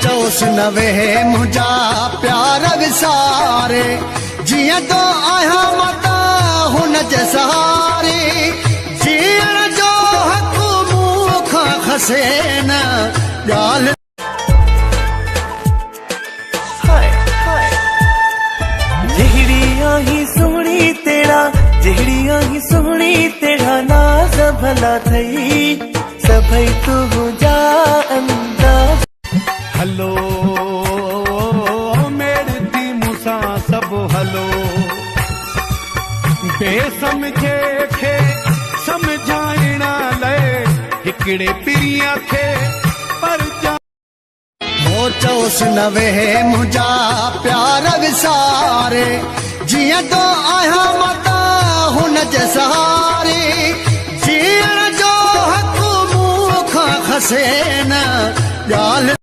चोस नवे मुझा प्यार विसारे जियां तो आया मता हुन जे सहारे जीण जो हक मुख खसे न गाल जहिड़िया ही सोहणी तेरा नाज़ भला थई सभई तू जा अंदाज हलो मेरे दी मूसा सब हलो बेसमझे खे समझाइण लाइ हिकिड़े पिरिया खे पर चोस नवे मुझा प्यार विसारे जियां तो आया मता हुन जे सहारे जीण जो हक मुख खसे न गाल